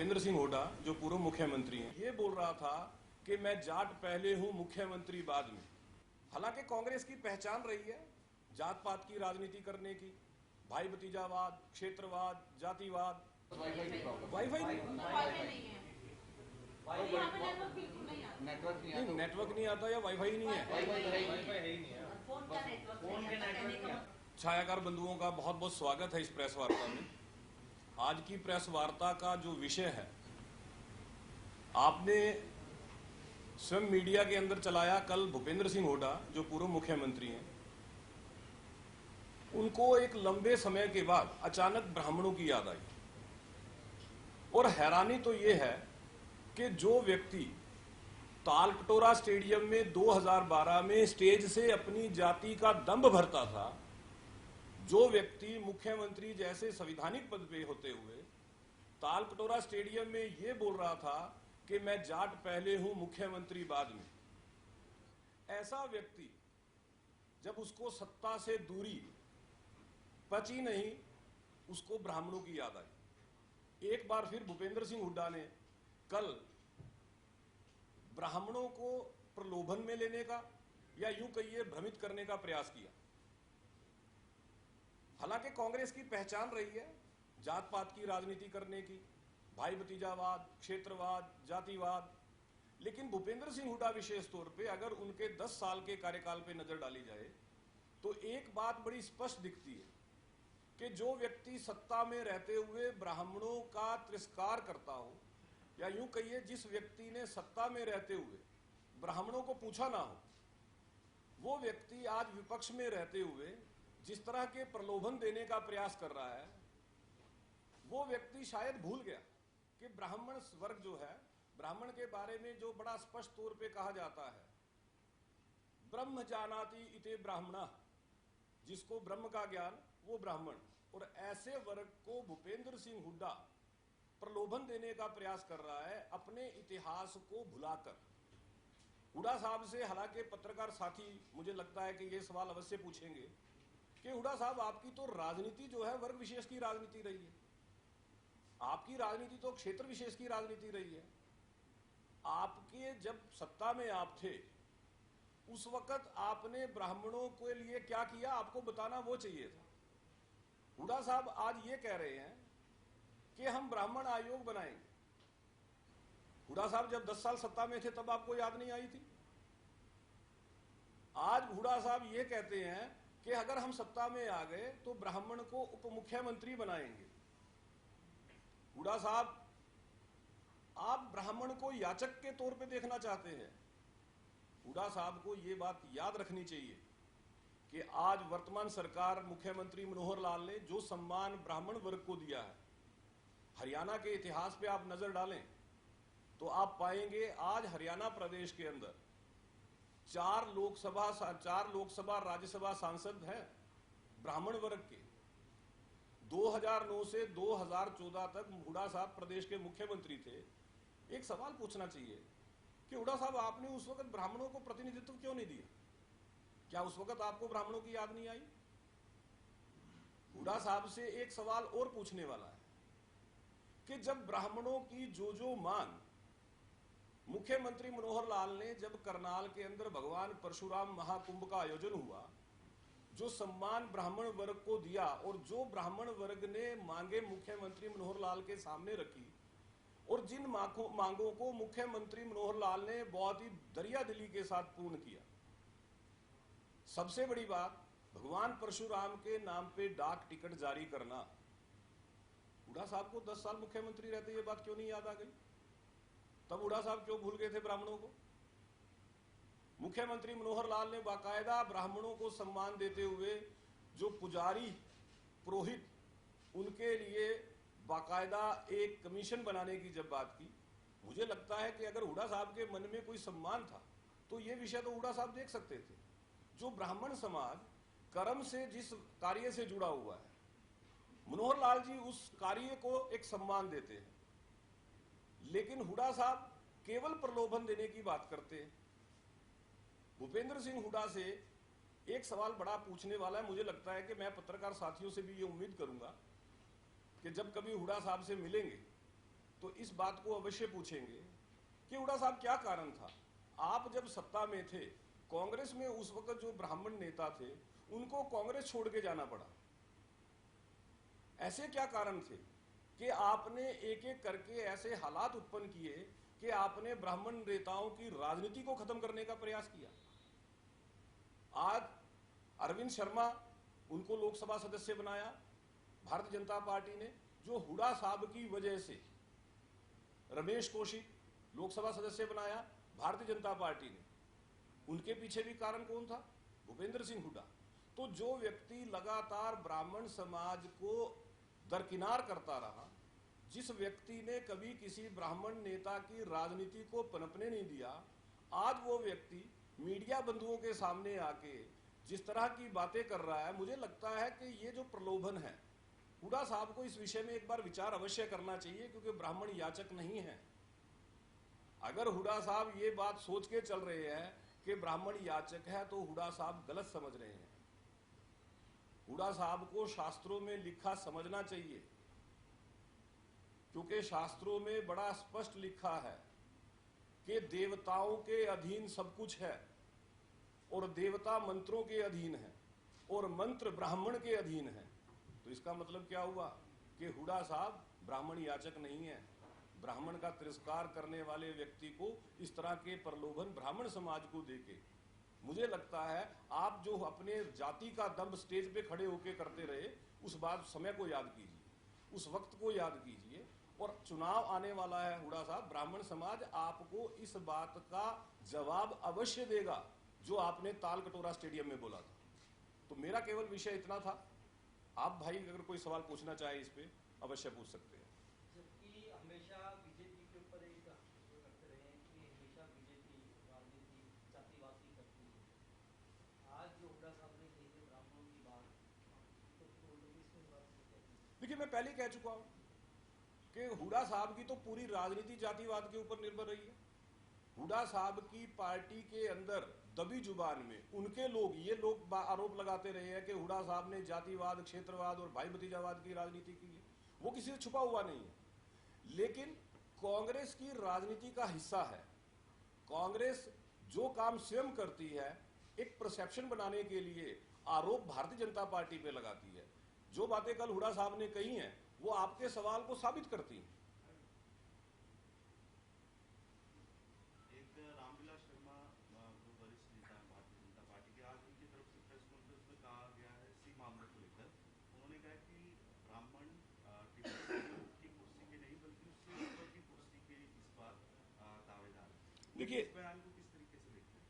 भूपेंद्र सिंह हुड्डा जो पूर्व मुख्यमंत्री हैं, ये बोल रहा था कि मैं जाट पहले हूं मुख्यमंत्री बाद में। हालांकि कांग्रेस की पहचान रही है जात पात की राजनीति करने की, भाई भतीजावाद, क्षेत्रवाद, जातिवाद। वाईफाई नेटवर्क नहीं आता या वाईफाई नहीं है। छायाकार बंधुओं का बहुत बहुत स्वागत है इस प्रेस वार्ता में। आज की प्रेस वार्ता का जो विषय है, आपने स्वयं मीडिया के अंदर चलाया। कल भूपेंद्र सिंह हुड्डा जो पूर्व मुख्यमंत्री हैं, उनको एक लंबे समय के बाद अचानक ब्राह्मणों की याद आई। और हैरानी तो यह है कि जो व्यक्ति तालकटोरा स्टेडियम में 2012 में स्टेज से अपनी जाति का दंभ भरता था, जो व्यक्ति मुख्यमंत्री जैसे संवैधानिक पद पे होते हुए तालकटोरा स्टेडियम में यह बोल रहा था कि मैं जाट पहले हूं मुख्यमंत्री बाद में, ऐसा व्यक्ति जब उसको सत्ता से दूरी पची नहीं, उसको ब्राह्मणों की याद आई। एक बार फिर भूपेंद्र सिंह हुड्डा ने कल ब्राह्मणों को प्रलोभन में लेने का या यूं कहिए भ्रमित करने का प्रयास किया। हालांकि कांग्रेस की पहचान रही है जात पात की राजनीति करने की, भाई भतीजावाद, क्षेत्रवाद, जातिवाद। लेकिन भूपेंद्र सिंह हुड्डा विशेष तौर पे अगर उनके 10 साल के कार्यकाल पे नजर डाली जाए तो एक बात बड़ी स्पष्ट दिखती है कि जो व्यक्ति सत्ता में रहते हुए ब्राह्मणों का तिरस्कार करता हो, या यूं कहिए जिस व्यक्ति ने सत्ता में रहते हुए ब्राह्मणों को पूछा ना हो, वो व्यक्ति आज विपक्ष में रहते हुए जिस तरह के प्रलोभन देने का प्रयास कर रहा है, वो व्यक्ति शायद भूल गया कि ब्राह्मण वर्ग जो है, ब्राह्मण के बारे में जो बड़ा स्पष्ट तौर पे कहा जाता है, ब्रह्म जानाति इते ब्राह्मणा, जिसको ब्रह्म का ज्ञान वो ब्राह्मण। और ऐसे वर्ग को भूपेंद्र सिंह हुड्डा प्रलोभन देने का प्रयास कर रहा है अपने इतिहास को भुलाकर। हुड्डा साहब से हालांकि पत्रकार साथी मुझे लगता है कि ये सवाल अवश्य पूछेंगे कि हुड्डा साहब, आपकी तो राजनीति जो है वर्ग विशेष की राजनीति रही है, आपकी राजनीति तो क्षेत्र विशेष की राजनीति रही है। आपके जब सत्ता में आप थे उस वक्त आपने ब्राह्मणों के लिए क्या किया, आपको बताना वो चाहिए था। हुड्डा साहब आज ये कह रहे हैं कि हम ब्राह्मण आयोग बनाएंगे। हुड्डा साहब जब 10 साल सत्ता में थे तब आपको याद नहीं आई थी? आज हुड्डा साहब ये कहते हैं कि अगर हम सत्ता में आ गए तो ब्राह्मण को उप मुख्यमंत्री बनाएंगे। हुड्डा साहब, आप ब्राह्मण को याचक के तौर पे देखना चाहते हैं। हुड्डा साहब को यह बात याद रखनी चाहिए कि आज वर्तमान सरकार, मुख्यमंत्री मनोहर लाल ने जो सम्मान ब्राह्मण वर्ग को दिया है, हरियाणा के इतिहास पे आप नजर डालें तो आप पाएंगे आज हरियाणा प्रदेश के अंदर 4 लोकसभा राज्यसभा सांसद हैं ब्राह्मण वर्ग के। 2009 से 2014 तक हुड्डा साहब प्रदेश के मुख्यमंत्री थे। एक सवाल पूछना चाहिए कि हुड्डा साहब, आपने उस वक्त ब्राह्मणों को प्रतिनिधित्व क्यों नहीं दिया? क्या उस वक्त आपको ब्राह्मणों की याद नहीं आई? हुड्डा साहब से एक सवाल और पूछने वाला है कि जब ब्राह्मणों की जो मांग मुख्यमंत्री मनोहर लाल ने, जब करनाल के अंदर भगवान परशुराम महाकुंभ का आयोजन हुआ, जो सम्मान ब्राह्मण वर्ग को दिया और जो ब्राह्मण वर्ग ने मांगे मुख्यमंत्री मनोहर लाल के सामने रखी, और जिन मांगों को मुख्यमंत्री मनोहर लाल ने बहुत ही दरियादिली के साथ पूर्ण किया। सबसे बड़ी बात, भगवान परशुराम के नाम पे डाक टिकट जारी करना। हुड्डा साहब को 10 साल मुख्यमंत्री रहते ये बात क्यों नहीं याद आ गई? तब हुड्डा साहब क्यों भूल गए थे ब्राह्मणों को? मुख्यमंत्री मनोहर लाल ने बाकायदा ब्राह्मणों को सम्मान देते हुए जो पुजारी, पुरोहित, उनके लिए बाकायदा एक कमीशन बनाने की जब बात की, मुझे लगता है कि अगर हुड्डा साहब के मन में कोई सम्मान था तो ये विषय तो हुड्डा साहब देख सकते थे। जो ब्राह्मण समाज कर्म से जिस कार्य से जुड़ा हुआ है, मनोहर लाल जी उस कार्य को एक सम्मान देते हैं, लेकिन हुड्डा साहब केवल प्रलोभन देने की बात करते हैं। भूपेंद्र सिंह हुड्डा से एक सवाल बड़ा पूछने वाला है। मुझे लगता है कि मैं पत्रकार साथियों से भी ये उम्मीद करूंगा कि जब कभी हुड्डा साहब से मिलेंगे तो इस बात को अवश्य पूछेंगे कि हुड्डा साहब क्या कारण था, आप जब सत्ता में थे कांग्रेस में उस वक्त जो ब्राह्मण नेता थे उनको कांग्रेस छोड़ के जाना पड़ा, ऐसे क्या कारण थे कि आपने एक एक करके ऐसे हालात उत्पन्न किए कि आपने ब्राह्मण नेताओं की राजनीति को खत्म करने का प्रयास किया। आज अरविंद शर्मा उनको लोकसभा सदस्य बनाया भारतीय जनता पार्टी ने, जो हुड्डा साहब की वजह से रमेश कौशिक लोकसभा सदस्य बनाया भारतीय जनता पार्टी ने, उनके पीछे भी कारण कौन था? भूपेंद्र सिंह हुड्डा। तो जो व्यक्ति लगातार ब्राह्मण समाज को दरकिनार करता रहा, जिस व्यक्ति ने कभी किसी ब्राह्मण नेता की राजनीति को पनपने नहीं दिया, आज वो व्यक्ति मीडिया बंधुओं के सामने आके जिस तरह की बातें कर रहा है, मुझे लगता है कि ये जो प्रलोभन है, हुड्डा साहब को इस विषय में एक बार विचार अवश्य करना चाहिए, क्योंकि ब्राह्मण याचक नहीं है। अगर हुड्डा साहब ये बात सोच के चल रहे हैं कि ब्राह्मण याचक है तो हुड्डा साहब गलत समझ रहे हैं। हुड्डा साहब को शास्त्रों में लिखा समझना चाहिए, क्योंकि शास्त्रों में बड़ा स्पष्ट लिखा है कि देवताओं के अधीन सब कुछ है और देवता मंत्रों के अधीन है और मंत्र ब्राह्मण के अधीन है। तो इसका मतलब क्या हुआ कि हुड्डा साहब ब्राह्मण याचक नहीं है। ब्राह्मण का तिरस्कार करने वाले व्यक्ति को इस तरह के प्रलोभन ब्राह्मण समाज को देके, मुझे लगता है आप जो अपने जाति का दम्भ स्टेज पे खड़े होके करते रहे, उस बात समय को याद कीजिए, उस वक्त को याद कीजिए। और चुनाव आने वाला है हुड्डा साहब, ब्राह्मण समाज आपको इस बात का जवाब अवश्य देगा जो आपने ताल कटोरा स्टेडियम में बोला था। तो मेरा केवल विषय इतना था। आप भाई अगर कोई सवाल पूछना चाहे इस पे अवश्य पूछ सकते हैं। जबकि हमेशा बीजेपी के ऊपर एक करते रहे हैं कि हमेशा बीजेपी राजनीति जातिवाद की करती है। आज जो हुड्डा साहब ने कही है ब्राह्मणों की बात, तो लोग इसमें बात से कहते हैं। देखिए, मैं पहले कह चुका हूं कि हुड्डा साहब की तो पूरी राजनीति जातिवाद के ऊपर निर्भर रही है। हुड्डा साहब की पार्टी के अंदर दबी जुबान में उनके लोग ये लोग आरोप लगाते रहे हैं कि हुड्डा साहब ने जातिवाद, क्षेत्रवाद और भाई भतीजावाद की राजनीति की है। वो किसी से छुपा हुआ नहीं है, लेकिन कांग्रेस की राजनीति का हिस्सा है। कांग्रेस जो काम स्वयं करती है, एक परसेप्शन बनाने के लिए आरोप भारतीय जनता पार्टी पे लगाती है। जो बातें कल हुड्डा साहब ने कही हैं, वो आपके सवाल को साबित करती हैं।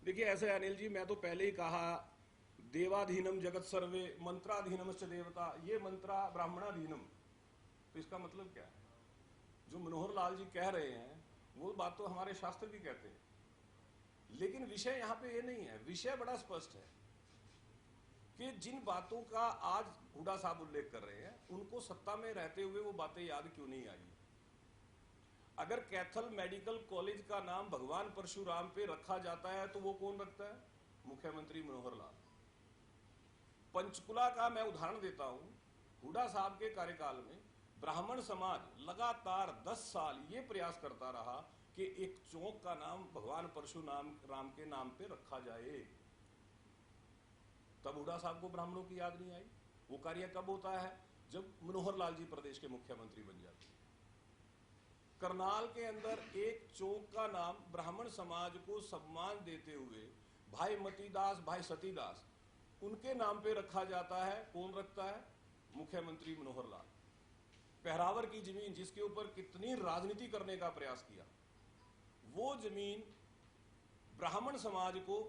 देखिए ऐसे अनिल जी, मैं तो पहले ही कहा, देवाधीनम जगत सर्वे मंत्राधीनमश्च देवता, ये मंत्रा ब्राह्मणाधीनम। तो इसका मतलब क्या है? जो मनोहर लाल जी कह रहे हैं वो बात तो हमारे शास्त्र भी कहते हैं, लेकिन विषय यहां पे ये नहीं है। विषय बड़ा स्पष्ट है कि जिन बातों का आज हुड्डा साहब उल्लेख कर रहे हैं, उनको सत्ता में रहते हुए वो बातें याद क्यों नहीं आई? अगर कैथल मेडिकल कॉलेज का नाम भगवान परशुराम पे रखा जाता है तो वो कौन रखता है? मुख्यमंत्री मनोहर लाल। पंचकुला का मैं उदाहरण देता हूं, हुड्डा साहब के कार्यकाल में ब्राह्मण समाज लगातार 10 साल ये प्रयास करता रहा कि एक चौक का नाम भगवान परशुराम के नाम पे रखा जाए। तब हुड्डा साहब को ब्राह्मणों की याद नहीं आई। वो कार्य कब होता है? जब मनोहर लाल जी प्रदेश के मुख्यमंत्री बन जाते हैं। करनाल के अंदर एक चौक का नाम ब्राह्मण समाज को सम्मान देते हुए भाई मतीदास, भाई सतीदास, उनके नाम पे रखा जाता है। कौन रखता है? मुख्यमंत्री मनोहर लाल। पहरावर की जमीन जिसके ऊपर कितनी राजनीति करने का प्रयास किया, वो जमीन ब्राह्मण समाज को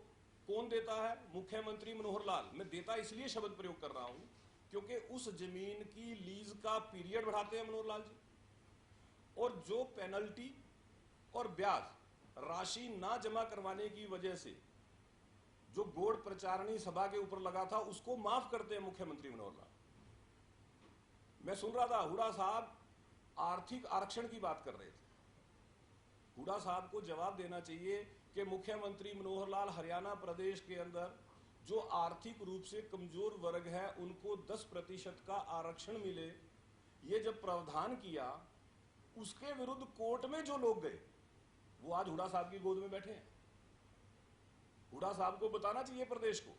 कौन देता है? मुख्यमंत्री मनोहर लाल। मैं देता इसलिए शब्द प्रयोग कर रहा हूं क्योंकि उस जमीन की लीज का पीरियड बढ़ाते हैं मनोहर लाल जी, और जो पेनल्टी और ब्याज राशि ना जमा करवाने की वजह से जो गोड़ प्रचारणी सभा के ऊपर लगा था, उसको माफ करते हैं मुख्यमंत्री मनोहर लाल। मैं सुन रहा था हुड्डा साहब आर्थिक आरक्षण की बात कर रहे थे। हुड्डा साहब को जवाब देना चाहिए कि मुख्यमंत्री मनोहर लाल, हरियाणा प्रदेश के अंदर जो आर्थिक रूप से कमजोर वर्ग है उनको 10% का आरक्षण मिले, ये जब प्रावधान किया, उसके विरुद्ध कोर्ट में जो लोग गए वो आज हुड्डा साहब की गोद में बैठे हैं। हुड्डा साहब को बताना चाहिए प्रदेश को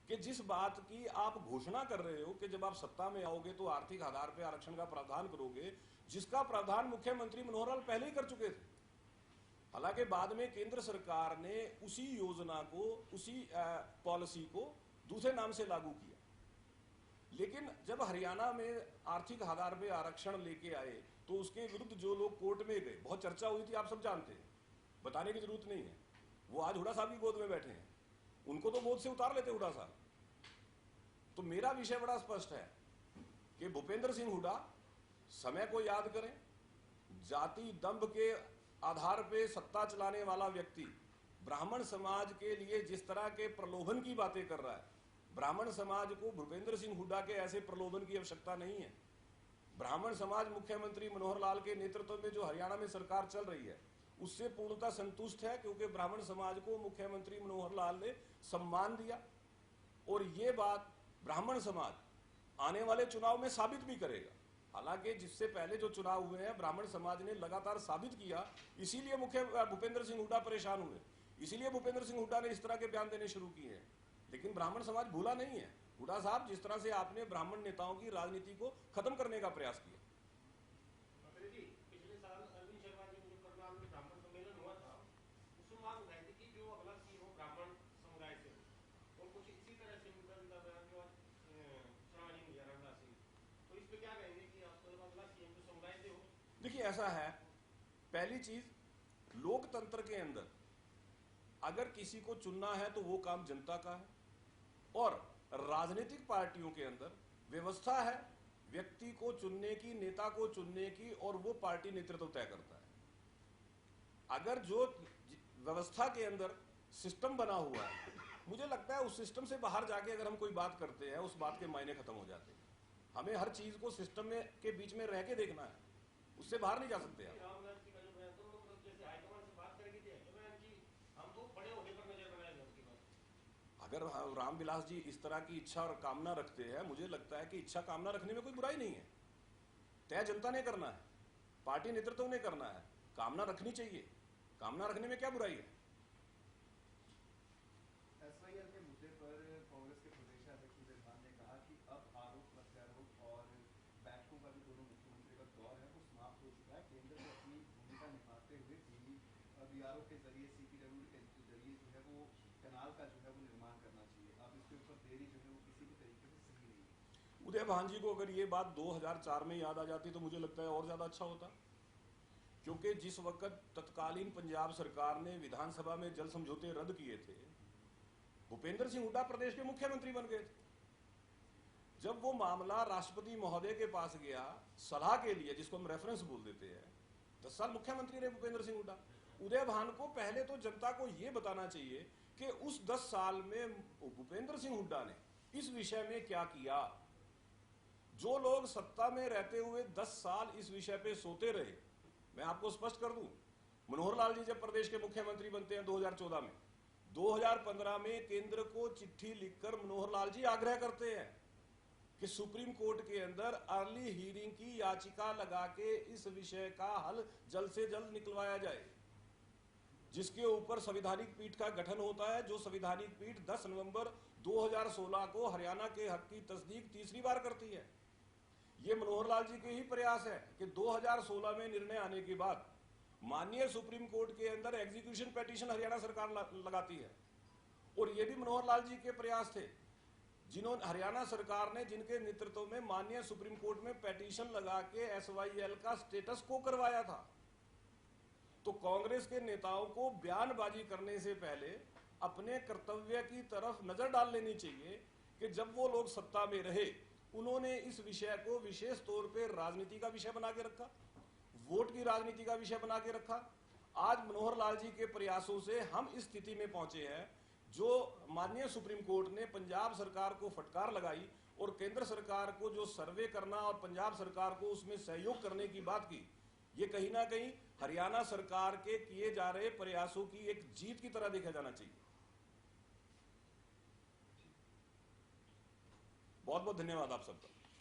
कि जिस बात की आप घोषणा कर रहे हो कि जब आप सत्ता में आओगे तो आर्थिक आधार पर आरक्षण का प्रावधान करोगे, जिसका प्रावधान मुख्यमंत्री मनोहर लाल पहले ही कर चुके थे। हालांकि बाद में केंद्र सरकार ने उसी योजना को, उसी पॉलिसी को दूसरे नाम से लागू किया, लेकिन जब हरियाणा में आर्थिक आधार पर आरक्षण लेके आए तो उसके विरुद्ध जो लोग कोर्ट में गए, बहुत चर्चा हुई थी, आप सब जानते हैं, बताने की जरूरत नहीं है। वो आज हुड्डा साहब की गोद में बैठे हैं, उनको तो गोद से उतार लेते हुड्डा साहब। तो मेरा विषय बड़ा स्पष्ट है कि भूपेंद्र सिंह हुड्डा समय को याद करें। जाति दंभ के आधार पे सत्ता चलाने वाला व्यक्ति ब्राह्मण समाज के लिए जिस तरह के प्रलोभन की बातें कर रहा है, ब्राह्मण समाज को भूपेंद्र सिंह हुड्डा के ऐसे प्रलोभन की आवश्यकता नहीं है। ब्राह्मण समाज मुख्यमंत्री मनोहर लाल के नेतृत्व में जो हरियाणा में सरकार चल रही है उससे पूर्णतः संतुष्ट है, क्योंकि ब्राह्मण समाज को मुख्यमंत्री मनोहर लाल ने सम्मान दिया। और ये बात ब्राह्मण समाज आने वाले चुनाव में साबित भी करेगा। हालांकि जिससे पहले जो चुनाव हुए हैं ब्राह्मण समाज ने लगातार साबित किया, इसीलिए भूपेंद्र सिंह हुड्डा परेशान हुए, इसीलिए भूपेंद्र सिंह हुड्डा ने इस तरह के बयान देने शुरू किए हैं। लेकिन ब्राह्मण समाज भूला नहीं है। हुड्डा साहब, जिस तरह से आपने ब्राह्मण नेताओं की राजनीति को खत्म करने का प्रयास किया, पिछले साल अरविंद शर्मा जी ने करनाल में ब्राह्मण सम्मेलन हुआ था, उसमें मांग उठाई थी कि जो अगला सीएम हो ब्राह्मण समुदाय से हो, और कुछ इसी तरह से शर्मा जी ने रामदास सिंह, तो इस पे क्या कहेंगे कि आपको अगला सीएम जो समुदाय से हो? देखिए ऐसा है, पहली चीज, लोकतंत्र के अंदर अगर किसी को चुनना है तो वो काम जनता का है, और राजनीतिक पार्टियों के अंदर व्यवस्था है व्यक्ति को चुनने की, नेता को चुनने की, और वो पार्टी नेतृत्व तय करता है। अगर जो व्यवस्था के अंदर सिस्टम बना हुआ है, मुझे लगता है उस सिस्टम से बाहर जाके अगर हम कोई बात करते हैं उस बात के मायने खत्म हो जाते हैं। हमें हर चीज को सिस्टम में के बीच में रह के देखना है, उससे बाहर नहीं जा सकते आप। अगर रामविलास जी इस तरह की इच्छा और कामना रखते हैं, मुझे लगता है कि इच्छा कामना रखने में कोई बुराई नहीं है। तय जनता ने करना है, पार्टी नेतृत्व ने करना है, कामना रखनी चाहिए, कामना रखने में क्या बुराई है। एसवाईएल के मुद्दे पर कांग्रेस के प्रदेश अध्यक्ष उदय भान ने कहा कि अब आरोप प्रत्यारोप और बैठकों का जो दोनों मुख्यमंत्री का दौर है वो समाप्त हो चुका है। केंद्र को अपनी भूमिका निभाते हुए बीआरओ के जरिए, सीपीडब्ल्यू के जरिए जो है वो कैनाल का जो है वो निर्माण करना चाहिए। अब इसके ऊपर देरी जो है वो किसी भी तरीके से सही नहीं है। उदय भान जी को अगर ये बात 2004 में याद आ जाती तो मुझे लगता है और ज्यादा अच्छा होता, क्योंकि जिस वक्त तत्कालीन पंजाब सरकार ने विधानसभा में जल समझौते रद्द किए थे, भूपेंद्र सिंह हुड्डा प्रदेश के मुख्यमंत्री बन गए थे। जब वो मामला राष्ट्रपति महोदय के पास गया सलाह के लिए, जिसको हम रेफरेंस बोल देते हैं, 10 साल मुख्यमंत्री रहे भूपेंद्र सिंह हुड्डा। उदय भान को पहले तो जनता को यह बताना चाहिए कि उस 10 साल में भूपेंद्र सिंह हुड्डा ने इस विषय में क्या किया। जो लोग सत्ता में रहते हुए 10 साल इस विषय पे सोते रहे, मैं आपको स्पष्ट कर दूं, मनोहर लाल जी जब प्रदेश के मुख्यमंत्री बनते हैं 2014 में, 2015 में केंद्र को चिट्ठी लिखकर मनोहर लाल जी आग्रह करते हैं कि सुप्रीम कोर्ट के अंदर अर्ली हियरिंग की याचिका लगा के इस विषय का हल जल्द से जल्द निकलवाया जाए, जिसके ऊपर संवैधानिक पीठ का गठन होता है, जो संवैधानिक पीठ 10 नवंबर 2016 को हरियाणा के हक की तस्दीक तीसरी बार करती है। ये मनोहर लाल जी के ही प्रयास है कि 2016 में निर्णय आने के बाद माननीय सुप्रीम कोर्ट के अंदर एग्जीक्यूशन पिटीशन हरियाणा सरकार लगाती है। और ये भी मनोहर लाल जी के प्रयास थे, जिन्होंने हरियाणा सरकार ने, जिनके नेतृत्व में माननीय सुप्रीम कोर्ट में पिटीशन लगा के एसवाईएल का स्टेटस को करवाया था। तो कांग्रेस के नेताओं को बयानबाजी करने से पहले अपने कर्तव्य की तरफ नजर डाल लेनी चाहिए कि जब वो लोग सत्ता में रहे उन्होंने इस विषय को विशेष तौर पे राजनीति का विषय बना के रखा, वोट की राजनीति का विषय बना के रखा। आज मनोहर लाल जी के प्रयासों से हम इस स्थिति में पहुंचे हैं, जो माननीय सुप्रीम कोर्ट ने पंजाब सरकार को फटकार लगाई और केंद्र सरकार को जो सर्वे करना और पंजाब सरकार को उसमें सहयोग करने की बात की, ये कहीं ना कहीं हरियाणा सरकार के किए जा रहे प्रयासों की एक जीत की तरह देखा जाना चाहिए। बहुत बहुत धन्यवाद आप सबका।